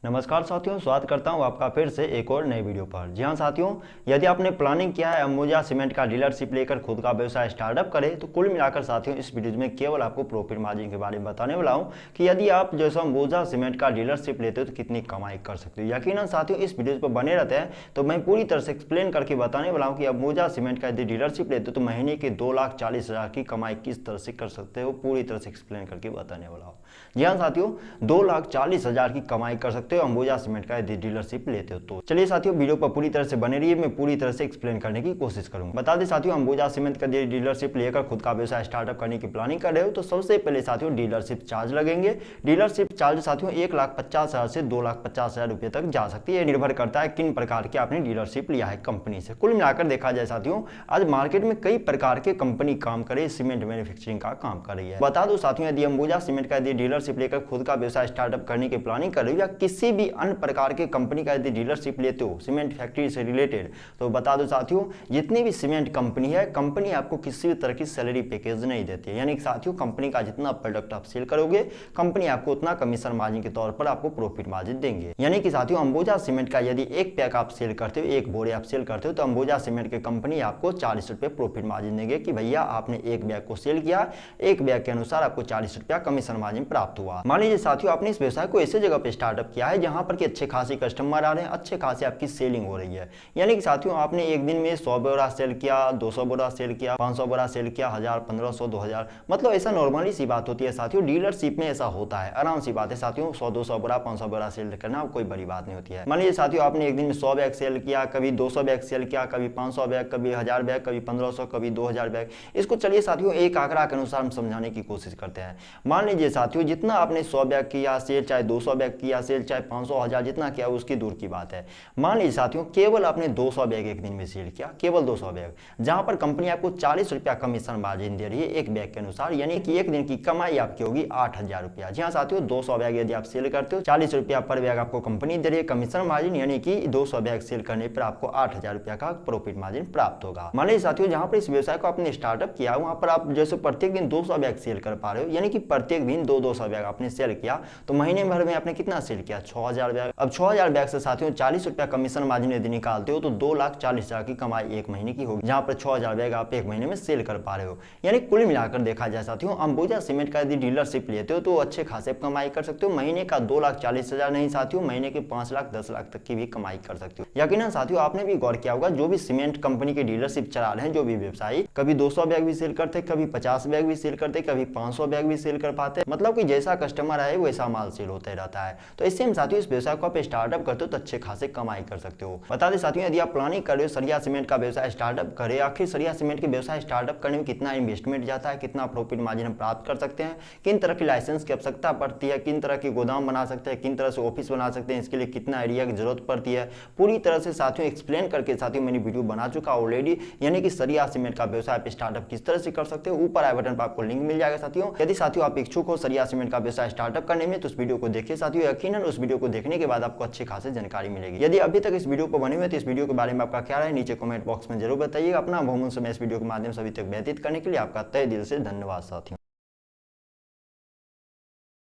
नमस्कार साथियों, स्वागत करता हूं आपका फिर से एक और नए वीडियो पर। जी हां साथियों, यदि आपने प्लानिंग किया है अंबुजा सीमेंट का डीलरशिप लेकर खुद का व्यवसाय स्टार्टअप करें, तो कुल मिलाकर साथियों इस वीडियो में केवल आपको प्रॉफिट मार्जिन के बारे में बताने वाला हूं कि यदि आप जैसा अंबुजा सीमेंट का डीलरशिप लेते हो तो कितनी कमाई कर सकते हो। यकीनन साथियों इस वीडियो पर बने रहते हैं तो मैं पूरी तरह से एक्सप्लेन करके बताने वाला हूँ कि अंबुजा सीमेंट का यदि डीलरशिप लेते हो तो महीने के 2,40,000 की कमाई किस तरह से कर सकते हो, पूरी तरह से एक्सप्लेन करके बताने वाला हूँ। जी हाँ साथियों, 2,40,000 की कमाई कर सकते हो अंबुजा सीमेंट का यदि डीलरशिप लेते हो तो। चलिए साथियों, वीडियो पर पूरी तरह से बने रहिए, मैं पूरी तरह से एक्सप्लेन करने की कोशिश करूंगा। बता दें साथियों, अंबुजा सीमेंट का डीलरशिप लेकर खुद का व्यवसाय स्टार्टअप करने की प्लानिंग कर रहे हो तो सबसे पहले साथियों डीलरशिप चार्ज लगेंगे। डीलरशिप चार्ज साथियों 1,50,000 से 2,50,000 रुपए तक जा सकती है। निर्भर करता है किन प्रकार की आपने डीलरशिप लिया है कंपनी से। कुल मिलाकर देखा जाए साथियों, आज मार्केट में कई प्रकार के कंपनी काम करे, सीमेंट मैन्युफैक्चरिंग का काम कर रही है। बता दो साथियों, यदि अंबुजा सीमेंट का यदि डीलरशिप लेकर खुद का व्यवसाय स्टार्टअप करने की प्लानिंग कर रहे हो या किसी भी अन्य प्रकार के कंपनी का यदि डीलरशिप लेते हो सीमेंट फैक्ट्री से रिलेटेड, तो बता दो साथियों, जितनी भी सीमेंट कंपनी है, कंपनी आपको किसी भी तरह की सैलरी पैकेज नहीं देती है। यानी कि साथियों कंपनी का जितना प्रोडक्ट आप सेल करोगे, कंपनी आपको उतना कमीशन मार्जिन के तौर पर आपको प्रॉफिट मार्जिन देंगे। यानी कि साथियों अंबुजा सीमेंट का यदि एक पैक आप सेल करते हो, एक बोरे आप सेल करते हो, तो अंबुजा सीमेंट की कंपनी आपको 40 रुपये प्रॉफिट मार्जिन देंगे कि भैया आपने एक बैग को सेल किया, एक बैग के अनुसार आपको 40 रुपया कमीशन मार्जिन प्राप्त हुआ। मान लीजिए साथियों आपने इस व्यवसाय को ऐसे जगह पे स्टार्टअप किया है जहां पर कि अच्छे खासे कस्टमर आ रहे हैं, अच्छे खासे आपकी सेलिंग हो रही है। यानी कि साथियों आपने एक दिन में 100 बोरा सेल किया, 200 बोरा सेल किया, 500 बोरा सेल किया, 1000, 1500, 2000, मतलब ऐसा नॉर्मली सी बात होती है साथियों। डीलरशिप में ऐसा होता है, आराम सी बात है साथियों। 100, 200 बोरा, 500 बोरा सेल करना कोई बड़ी बात नहीं होती है। मान लीजिए साथियों आपने एक दिन में 100 बैग सेल किया, कभी 200 बैग सेल किया, कभी 500 बैग, कभी 1000 बैग, कभी 1500, कभी 2000 बैग। इसको चलिए साथियों एक आंकड़ा के अनुसार हम समझाने की कोशिश करते हैं। मान लीजिए साथियों जितना आपने 100 बैग किया सेल, चाहे 200 बैग किया सेल, चाहे 500, 1000, जितना किया उसकी दूर की बात है। मान लीजिए साथियों केवल आपने 200 बैग एक दिन में सेल किया, केवल 200 बैग, जहां पर कंपनी आपको 40 रुपया कमीशन मार्जिन दे रही है एक बैग के अनुसार। यानी कि एक दिन की कमाई आपकी होगी 8,000 रुपया। जी हाँ साथियों, 200 बैग यदि आप सेल करते हो, 40 रुपया पर बैग आपको कंपनी दे रही है कमीशन मार्जिन, यानी कि 200 बैग सेल करने पर आपको 8,000 रुपया का प्रॉफिट मार्जिन प्राप्त होगा। मान लीजिए साथियों जहां पर इस व्यवसाय को आपने स्टार्टअप किया, वहां पर आप जैसे प्रत्येक दिन 200 बैग सेल कर पा रहे हो, यानी कि प्रत्येक दिन 200 बैग आपने सेल किया, तो महीने भर में आपने कितना सेल किया? 6,000 बैग। अब 6,000 बैग से साथियों 40 रुपया कमीशन मार्जिन यदि निकालते हो तो 2,40,000 की कमाई एक महीने की होगी, जहां पर 6,000 बैग आप एक महीने में सेल कर पा रहे हो। यानी कुल मिलाकर देखा जाए साथियों, अंबुजा सीमेंट का यदि डीलरशिप लेते हो तो अच्छे खासे कमाई कर सकते हो। महीने का 2,40,000 नहीं साथियों, महीने के 5 लाख 10 लाख तक की भी कमाई कर सकते हो। यकीनन साथियों आपने भी गौर किया होगा, जो भी सीमेंट कंपनी के डीलरशिप चला रहे हैं, जो भी व्यवसायी, कभी 200 बैग भी सेल करते, कभी 50 बैग भी सेल करते, कभी 500 बैग भी सेल कर पाते, मतलब कि जैसा कस्टमर आए वैसा माल सेल होता रहता है। तो इससे हम साथियों इस व्यवसाय को आप स्टार्टअप करते हो तो अच्छे खासे कमाई कर सकते हो। बता दें साथियों, यदि आप प्लानिंग कर रहे हो सरिया सीमेंट का व्यवसाय स्टार्टअप करें, आखिर सरिया सीमेंट के व्यवसाय स्टार्टअप करने में कितना इन्वेस्टमेंट जाता है, कितना प्रॉफिट मार्जिन हम प्राप्त कर सकते हैं, किन तरह की लाइसेंस की आवश्यकता पड़ती है, किन तरह की गोदाम बना सकते हैं, किन तरह से ऑफिस बना सकते हैं, इसके लिए कितना एरिया की जरूरत पड़ती है, पूरी तरह से साथियों एक्सप्लेन करके साथियों मैंने वीडियो बना चुका ऑलरेडी। यानी कि सरिया सीमेंट का व्यवसाय स्टार्टअप किस तरह से कर सकते हो, ऊपर आई बटन पर आपको लिंक मिल जाएगा साथियों। यदि साथियों आप इच्छुक हो सरिया सीमेंट का व्यवसाय स्टार्टअप करने में तो उस वीडियो को देखिए साथियों, यकीनन उस वीडियो को देखने के बाद आपको अच्छी खासी जानकारी मिलेगी। यदि अभी तक इस वीडियो पर बने हुए तो इस वीडियो के बारे में आपका क्या राय नीचे कमेंट बॉक्स में जरूर बताइएगा। अपना बहुमूल्य समय इस वीडियो के माध्यम से अभी तक व्यतीत करने के लिए आपका तहे दिल से धन्यवाद साथियों।